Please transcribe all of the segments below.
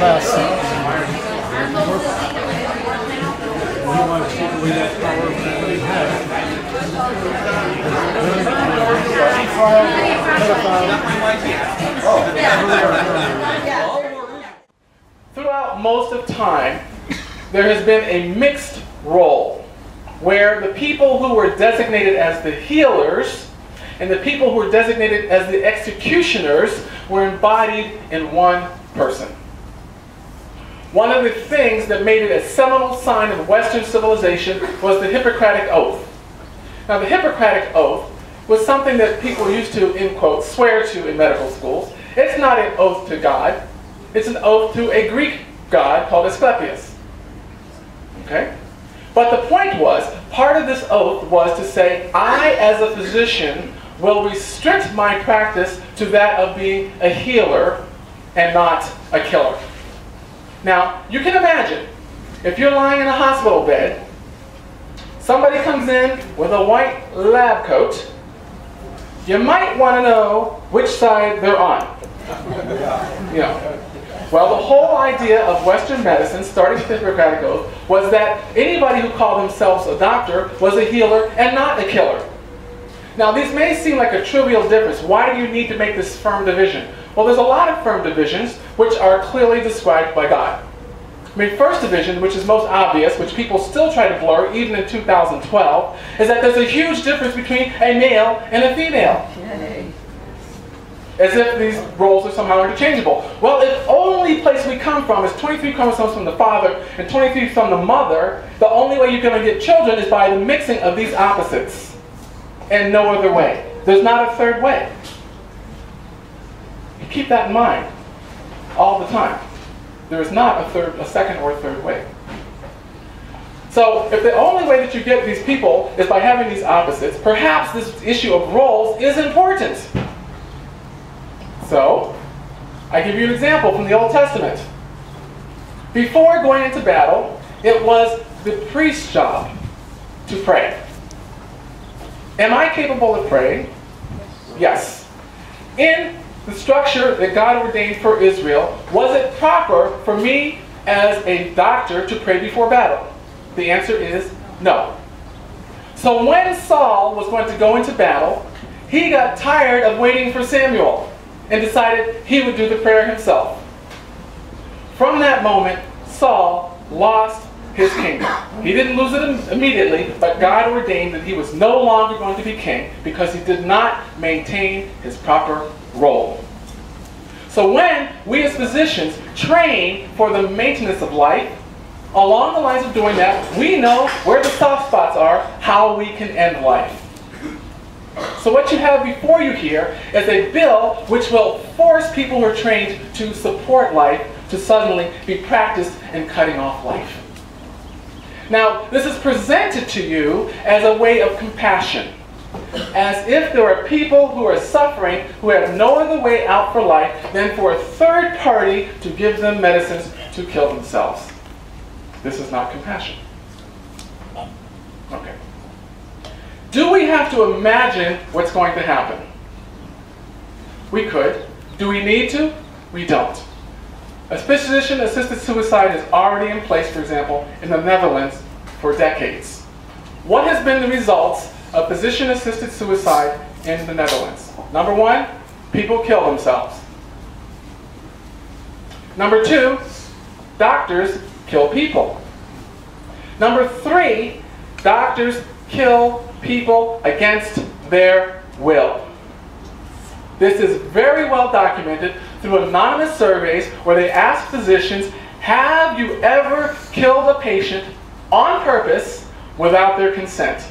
less. You want to take away that power that they have. Throughout most of time, there has been a mixed role where the people who were designated as the healers and the people who were designated as the executioners were embodied in one person. One of the things that made it a seminal sign of Western civilization was the Hippocratic Oath. Now, the Hippocratic Oath was something that people used to, in quotes, swear to in medical schools. It's not an oath to God. It's an oath to a Greek god called Asclepius. Okay? But the point was, part of this oath was to say, I, as a physician, will restrict my practice to that of being a healer and not a killer. Now, you can imagine, if you're lying in a hospital bed, somebody comes in with a white lab coat, you might want to know which side they're on. You know. Well, the whole idea of Western medicine, starting with the Hippocratic Oath, was that anybody who called themselves a doctor was a healer and not a killer. Now, these may seem like a trivial difference. Why do you need to make this firm division? Well, there's a lot of firm divisions which are clearly described by God. I mean, first division, which is most obvious, which people still try to blur even in 2012, is that there's a huge difference between a male and a female. Yay. As if these roles are somehow interchangeable. Well, the only place we come from is 23 chromosomes from the father and 23 from the mother. The only way you're going to get children is by the mixing of these opposites. And no other way. There's not a third way. You keep that in mind all the time. There is not a second or third way. So if the only way that you get these people is by having these opposites, perhaps this issue of roles is important. So, I give you an example from the Old Testament. Before going into battle, it was the priest's job to pray. Am I capable of praying? Yes. In the structure that God ordained for Israel, was it proper for me as a doctor to pray before battle? The answer is no. So when Saul was going to go into battle, he got tired of waiting for Samuel and decided he would do the prayer himself. From that moment, Saul lost his kingdom. He didn't lose it immediately, but God ordained that he was no longer going to be king because he did not maintain his proper role. So when we as physicians train for the maintenance of life, along the lines of doing that, we know where the soft spots are, how we can end life. So what you have before you here is a bill which will force people who are trained to support life to suddenly be practiced in cutting off life. Now, this is presented to you as a way of compassion, as if there are people who are suffering who have no other way out for life than for a third party to give them medicines to kill themselves. This is not compassion. Okay. Do we have to imagine what's going to happen? We could. Do we need to? We don't. A physician-assisted suicide is already in place, for example, in the Netherlands for decades. What has been the results of physician-assisted suicide in the Netherlands? Number one, people kill themselves. Number two, doctors kill people. Number three, doctors kill people against their will. This is very well documented through anonymous surveys where they ask physicians, have you ever killed a patient on purpose without their consent?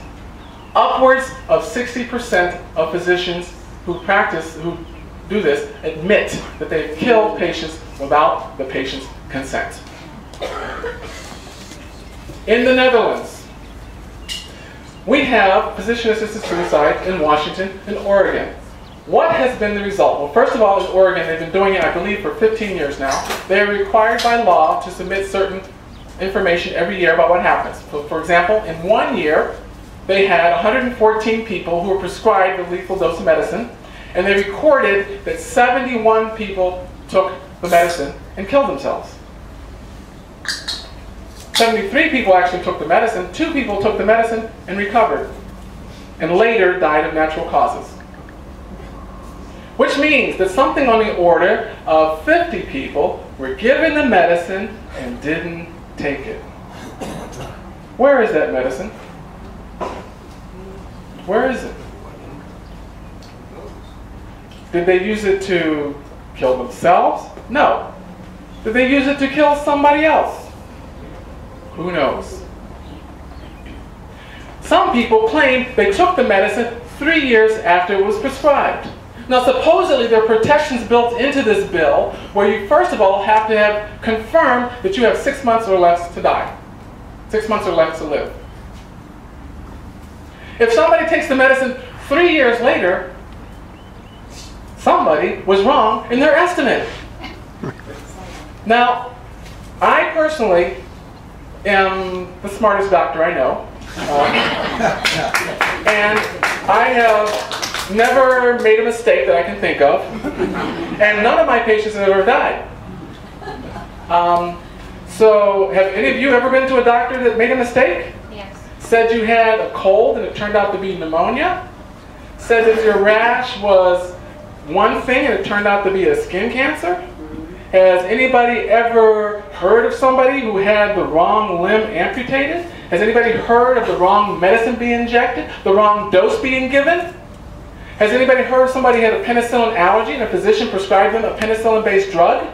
Upwards of 60% of physicians who do this admit that they've killed patients without the patient's consent. In the Netherlands, we have physician-assisted suicide in Washington and Oregon. What has been the result? Well, first of all, in Oregon, they've been doing it, I believe, for 15 years now. They are required by law to submit certain information every year about what happens. So, for example, in 1 year, they had 114 people who were prescribed a lethal dose of medicine, and they recorded that 71 people took the medicine and killed themselves. 73 people actually took the medicine. 2 people took the medicine and recovered, and later died of natural causes. Which means that something on the order of 50 people were given the medicine and didn't take it. Where is that medicine? Where is it? Did they use it to kill themselves? No. Did they use it to kill somebody else? Who knows? Some people claim they took the medicine 3 years after it was prescribed. Now, supposedly there are protections built into this bill where you first of all have to have confirmed that you have 6 months or less to die. 6 months or less to live. If somebody takes the medicine 3 years later, somebody was wrong in their estimate. Now, I personally am the smartest doctor I know. And I have never made a mistake that I can think of. And none of my patients have ever died. So have any of you ever been to a doctor that made a mistake? Yes. Said you had a cold and it turned out to be pneumonia? Said that your rash was one thing and it turned out to be a skin cancer? Has anybody ever heard of somebody who had the wrong limb amputated? Has anybody heard of the wrong medicine being injected? The wrong dose being given? Has anybody heard somebody had a penicillin allergy and a physician prescribed them a penicillin-based drug?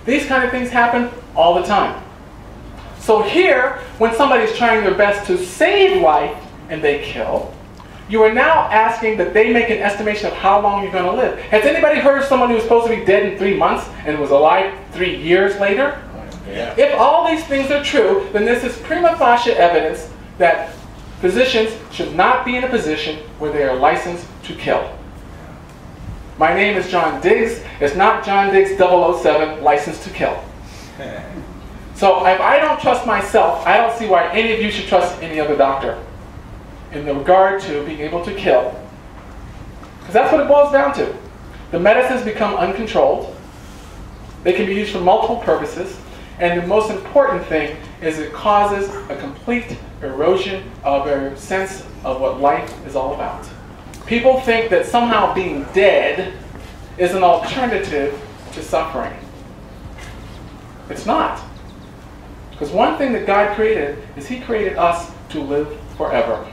These kind of things happen all the time. So here, when somebody's trying their best to save life and they kill, you are now asking that they make an estimation of how long you're going to live. Has anybody heard of someone who was supposed to be dead in 3 months and was alive 3 years later? Yeah. If all these things are true, then this is prima facie evidence that physicians should not be in a position where they are licensed to kill. My name is John Diggs. It's not John Diggs 007, licensed to kill. So if I don't trust myself, I don't see why any of you should trust any other doctor in regard to being able to kill. Because that's what it boils down to. The medicines become uncontrolled. They can be used for multiple purposes. And the most important thing is it causes a complete erosion of their sense of what life is all about. People think that somehow being dead is an alternative to suffering. It's not. Because one thing that God created is He created us to live forever.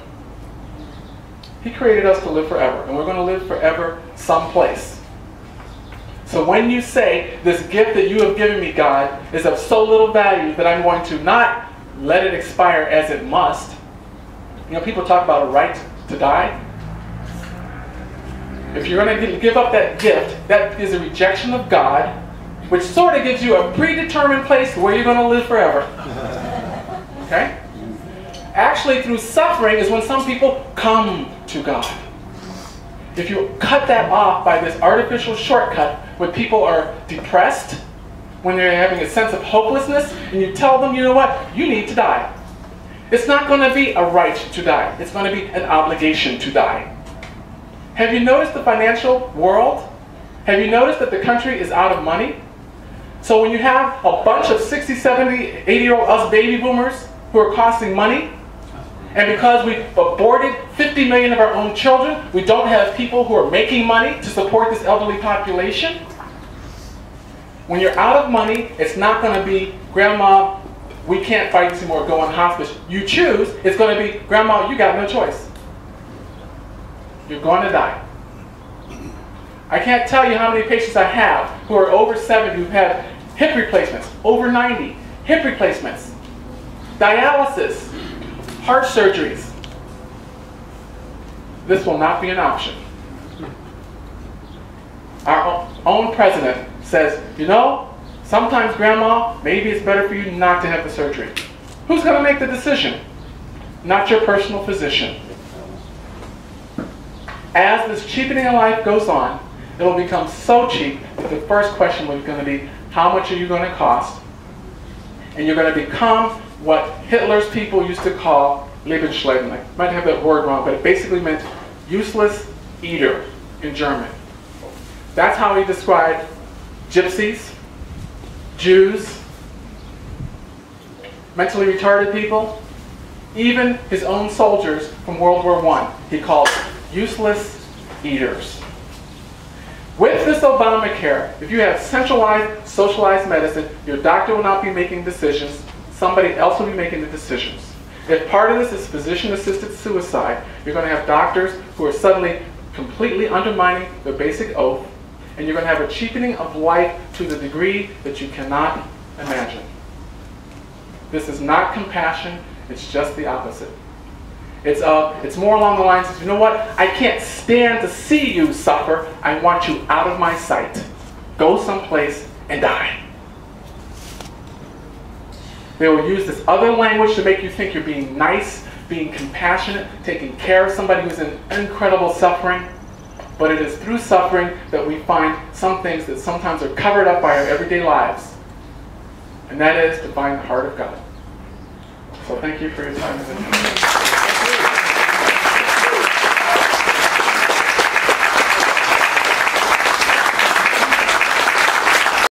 He created us to live forever, and we're going to live forever someplace. So when you say, this gift that you have given me, God, is of so little value that I'm going to not let it expire as it must. You know, people talk about a right to die. If you're going to give up that gift, that is a rejection of God, which sort of gives you a predetermined place where you're going to live forever. Okay? Actually, through suffering is when some people come to God. If you cut that off by this artificial shortcut when people are depressed, when they're having a sense of hopelessness, and you tell them, you know what, you need to die. It's not going to be a right to die. It's going to be an obligation to die. Have you noticed the financial world? Have you noticed that the country is out of money? So when you have a bunch of 60, 70, 80-year-old us baby boomers who are costing money, and because we've aborted 50 million of our own children, we don't have people who are making money to support this elderly population. When you're out of money, it's not going to be, Grandma, we can't fight this anymore, go on hospice. You choose, it's going to be, Grandma, you got no choice. You're going to die. I can't tell you how many patients I have who are over 70 who've had hip replacements, over 90, hip replacements, dialysis, heart surgeries. This will not be an option. Our own president says, you know, sometimes, Grandma, maybe it's better for you not to have the surgery. Who's going to make the decision? Not your personal physician. As this cheapening of life goes on, it will become so cheap that the first question was going to be, how much are you going to cost? And you're going to become what Hitler's people used to call Lebensschleppen. I might have that word wrong, but it basically meant useless eater in German. That's how he described gypsies, Jews, mentally retarded people, even his own soldiers from World War I, he called useless eaters. With this Obamacare, if you have centralized, socialized medicine, your doctor will not be making decisions. Somebody else will be making the decisions. If part of this is physician-assisted suicide, you're going to have doctors who are suddenly completely undermining their basic oath, and you're going to have a cheapening of life to the degree that you cannot imagine. This is not compassion, it's just the opposite. It's more along the lines of, you know what, I can't stand to see you suffer, I want you out of my sight. Go someplace and die. They will use this other language to make you think you're being nice, being compassionate, taking care of somebody who's in incredible suffering. But it is through suffering that we find some things that sometimes are covered up by our everyday lives. And that is to find the heart of God. So thank you for your time.